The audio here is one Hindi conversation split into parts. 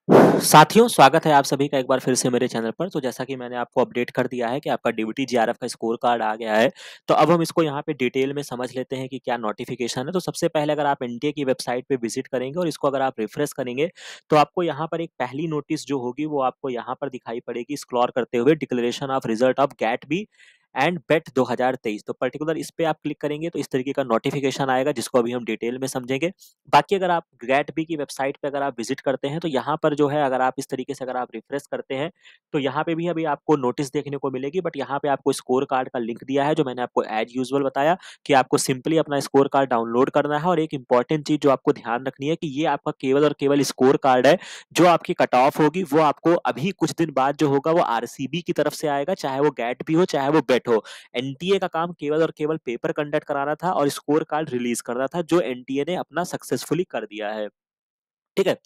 साथियों, स्वागत है आप सभी का एक बार फिर से मेरे चैनल पर। तो जैसा कि मैंने आपको अपडेट कर दिया है कि आपका डीबीटी जीआरएफ का स्कोर कार्ड आ गया है। तो अब हम इसको यहाँ पे डिटेल में समझ लेते हैं कि क्या नोटिफ़िकेशन है। तो सबसे पहले अगर आप एनटीए की वेबसाइट पे विज़िट करेंगे और इसको अगर आप रिफ्रेश करेंगे, तो आपको यहाँ पर एक पहली नोटिस जो होगी वो आपको यहाँ पर दिखाई पड़ेगी स्क्रॉल करते हुए, declaration of result of GAT B and BET 2023। तो पर्टिकुलर इस पे आप क्लिक करेंगे तो इस तरीके का नोटिफ़िकेशन आएगा, जिसको अभी हम डिटेल में समझेंगे। बाकी अगर आप गेट बी की वेबसाइट पे अगर आप विजिट करते हैं तो यहाँ पर जो है, अगर आप इस तरीके से अगर आप रिफ्रेश करते हैं तो यहाँ पे भी अभी आपको नोटिस देखने को मिलेगी, बट यहाँ पे आपको स्कोर कार्ड का लिंक दिया है, जो मैंने आपको एज यूजुअल बताया कि आपको सिंपली अपना स्कोर कार्ड डाउनलोड करना है। और एक इंपॉर्टेंट चीज जो आपको ध्यान रखनी है कि ये आपका केवल और केवल स्कोर कार्ड है। जो आपकी कट ऑफ होगी वो आपको अभी कुछ दिन बाद जो होगा वो आरसीबी की तरफ से आएगा, चाहे वो गेट बी हो चाहे वो बेट हो। एनटीए का काम केवल और केवल पेपर कंडक्ट कराना था और स्कोर कार्ड रिलीज करना था, जो एनटीए ने अपना सक्सेसफुली कर दिया है। ठीक है?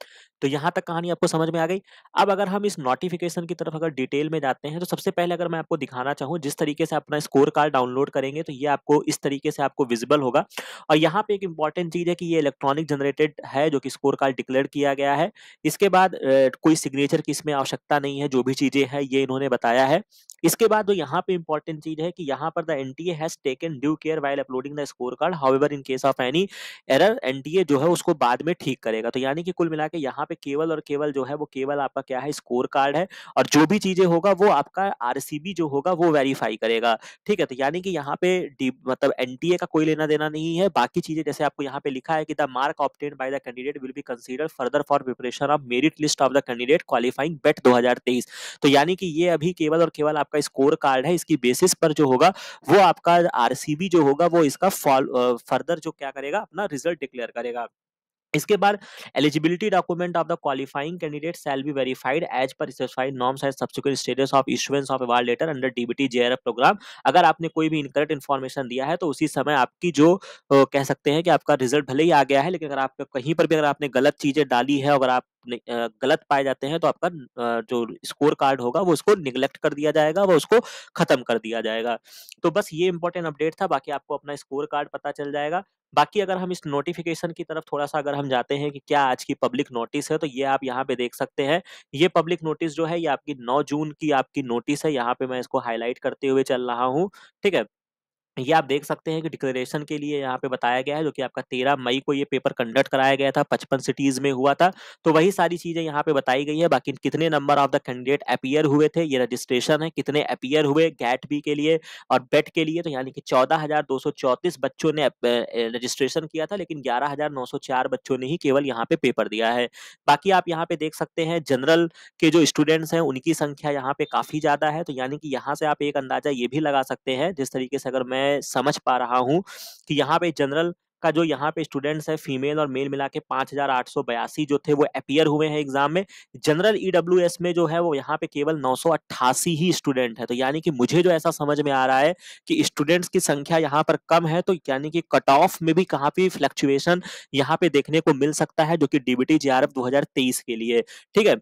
तो यहाँ तक कहानी आपको समझ में आ गई। अब अगर हम इस नोटिफ़िकेशन की तरफ अगर डिटेल में जाते हैं, तो सबसे पहले अगर मैं आपको दिखाना चाहूँ, जिस तरीके से अपना स्कोर कार्ड डाउनलोड करेंगे, तो ये आपको इस तरीके से आपको विज़िबल होगा। और यहाँ पे एक इम्पोर्टेंट चीज़ है कि ये इलेक्ट्रॉनिक जनरेटेड है, जो कि स्कोर कार्ड डिक्लेयर किया गया है। इसके बाद कोई सिग्नेचर की इसमें आवश्यकता नहीं है, जो भी चीज़ें हैं, ये इन्होंने बताया है। इसके बाद जो यहाँ पे इम्पोर्टेंट चीज़ है कि यहाँ पर the NTA has taken due care while uploading the score card, however in case of any error NTA जो है उसको बाद में ठीक करेगा। तो यानी कि कुल मिला के यहाँ पे केवल और केवल जो है वो केवल आपका क्या है, स्कोर कार्ड है। और जो भी चीजें होगा वो आपका आरसीबी जो होगा वो वेरीफाई करेगा। ठीक है? तो यानी कि यहाँ पे मतलब एनटीए का कोई लेना देना नहीं है। बाकी चीजें जैसे आपको यहाँ पे लिखा है कि the mark obtained by the candidate will be considered further for preparation of merit list of the candidate qualifying BET 2023। तो यानी कि ये अभी केवल और केवल आपका स्कोर कार्ड है। इसकी बेसिस पर जो होगा वो आपका आरसीबी जो होगा वो इसका फर्दर जो क्या करेगा, अपना रिजल्ट डिक्लेयर करेगा। इसके बाद eligibility document of the qualifying candidate shall be verified as per specified norms as subsequent status of issuance of award letter under DBT JRF programme. अगर आपने कोई भी इनकरेक्ट इन्फॉर्मेशन दिया है तो उसी समय आपकी जो कह सकते हैं कि आपका रिजल्ट भले ही आ गया है, लेकिन अगर आप कहीं पर भी अगर आपने गलत चीजें डाली है, अगर आप गलत पाए जाते हैं, तो आपका जो स्कोर कार्ड होगा वो उसको निगलेक्ट कर दिया जाएगा, वो उसको खत्म कर दिया जाएगा। तो बस ये इंपॉर्टेंट अपडेट था। बाकी आपको अपना स्कोर कार्ड पता चल जाएगा। बाकी अगर हम इस नोटिफिकेशन की तरफ थोड़ा-सा अगर हम जाते हैं कि क्या आज की पब्लिक नोटिस है, तो ये आप यहाँ पे देख सकते हैं। ये पब्लिक नोटिस जो है ये आपकी 9 जून की आपकी नोटिस है। यहाँ पे मैं इसको हाइलाइट करते हुए चल रहा हूँ। ठीक है? ये आप देख सकते हैं कि डिक्लेरेशन के लिए यहाँ पे बताया गया है, जो कि आपका 13 मई को ये पेपर कंडक्ट कराया गया था, 55 सिटीज में हुआ था। तो वही सारी चीजें यहाँ पे बताई गई है। बाकी कितने number of the candidate appear हुए थे, ये रजिस्ट्रेशन है, कितने अपीयर हुए गेट बी के लिए और बेट के लिए, तो यानी कि 14,234 बच्चों ने रजिस्ट्रेशन किया था, लेकिन 11,904 बच्चों ने ही केवल यहाँ पे पेपर दिया है। बाकी आप यहाँ पे देख सकते हैं जनरल के जो स्टूडेंट्स हैं उनकी संख्या यहाँ पे काफी ज्यादा है। तो यानी कि यहाँ से आप एक अंदाजा ये भी लगा सकते हैं, जिस तरीके से अगर मैं समझ पा रहा हूँ कि यहाँ पे जनरल का जो यहाँ पे स्टूडेंट्स है, फीमेल और मेल मिला के 5,882 जो थे वो अपीयर हुए हैं एग्जाम में। जनरल ईडब्ल्यूएस में जो है वो यहाँ पे केवल 988 ही स्टूडेंट है। तो यानी कि मुझे जो ऐसा समझ में आ रहा है कि स्टूडेंट्स की संख्या यहाँ पर कम है, तो यानी कि कट ऑफ में भी काफी फ्लक्चुएशन यहाँ पे देखने को मिल सकता है, जो कि डीबीटी जेआरएफ 2023 के लिए। ठीक है?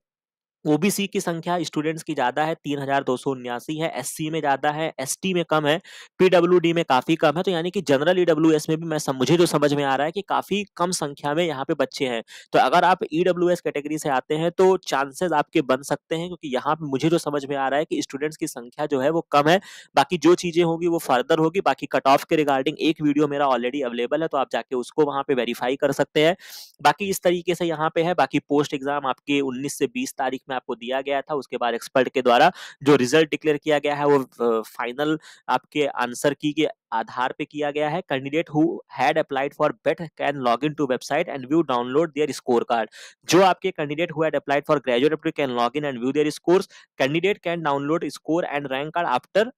ओबीसी की संख्या स्टूडेंट्स की ज्यादा है, 3,279 है। एससी में ज्यादा है, एसटी में कम है, पीडब्ल्यूडी में काफी कम है। तो यानी कि जनरल ईडब्ल्यूएस में भी मुझे जो समझ में आ रहा है कि काफी कम संख्या में यहाँ पे बच्चे हैं। तो अगर आप ईडब्ल्यूएस कैटेगरी से आते हैं तो चांसेस आपके बन सकते हैं, क्योंकि यहाँ पे मुझे जो समझ में आ रहा है कि स्टूडेंट्स की संख्या जो है वो कम है। बाकी जो चीजें होंगी वो फर्दर होगी। बाकी कट ऑफ के रिगार्डिंग एक वीडियो मेरा ऑलरेडी अवेलेबल है, तो आप जाके उसको वहां पे वेरीफाई कर सकते हैं। बाकी इस तरीके से यहाँ पे है। बाकी पोस्ट एग्जाम आपके 19 से 20 तारीख में आपको दिया गया था। उसके बाद एक्सपर्ट के द्वारा जो रिजल्ट डिक्लेयर किया गया है वो फाइनल आपके आंसर की के आधार पे किया गया है। Candidate who had applied for BET can log in to website and view download their score card. जो आपके candidate who had applied for graduate can log in and view their scores. Candidate can download score and rank card after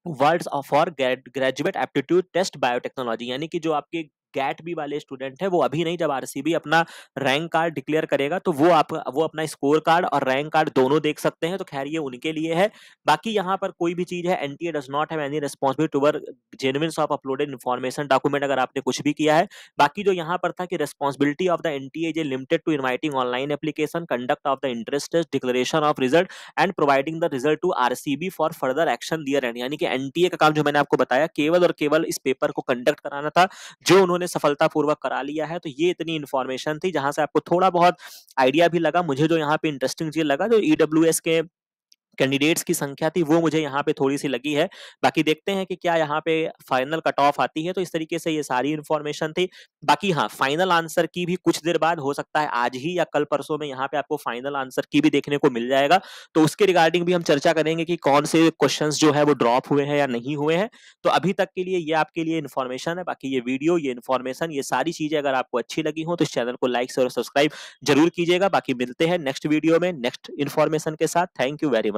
words for graduate aptitude test biotechnology. यानी कि जो आपके गैट बी वाले स्टूडेंट है वो अभी नहीं, जब आरसीबी अपना रैंक कार्ड डिक्लेयर करेगा तो वो अपना स्कोर कार्ड और रैंक कार्ड दोनों देख सकते हैं। तो खैर ये उनके लिए है। बाकी यहाँ पर कोई भी चीज है, NTA does not have any responsibility toward genuineness of uploaded information document, अगर आपने कुछ भी किया है। बाकी जो यहाँ पर था कि responsibility of the NTA is limited to inviting online application, conduct of the interest test, declaration of result and providing the result to RCB for further action their end. यानी कि एनटीए का काम जो मैंने आपको बताया केवल और केवल इस पेपर को कंडक्ट कराना था, जो उन्होंने उन्होंने सफलतापूर्वक करा लिया है। तो ये इतनी इन्फॉर्मेशन थी जहाँ से आपको थोड़ा बहुत आइडिया भी लगा। मुझे जो यहाँ पे इंटरेस्टिंग चीज़ लगा, जो ईडब्ल्यूएस के कैंडिडेट्स की संख्या थी वो मुझे यहाँ पे थोड़ी-सी लगी है। बाकी देखते हैं कि क्या यहाँ पे फाइनल कट ऑफ आती है। तो इस तरीके से ये सारी इन्फॉर्मेशन थी। बाकी हाँ, फाइनल आंसर की भी कुछ देर बाद हो सकता है आज ही या कल परसों में यहाँ पे आपको फाइनल आंसर की भी देखने को मिल जाएगा। तो उसके रिगार्डिंग भी हम चर्चा करेंगे कि कौन से क्वेश्चंस जो है वो ड्रॉप हुए हैं या नहीं हुए हैं। तो अभी तक के लिए ये आपके लिए इन्फॉर्मेशन है। बाकी ये वीडियो, ये इन्फॉर्मेशन, ये सारी चीज़ें अगर आपको अच्छी लगी हो तो इस चैनल को लाइक, शेयर और सब्सक्राइब ज़रूर कीजिएगा। बाकी मिलते हैं नेक्स्ट वीडियो में नेक्स्ट इन्फॉर्मेशन के साथ। Thank you very much.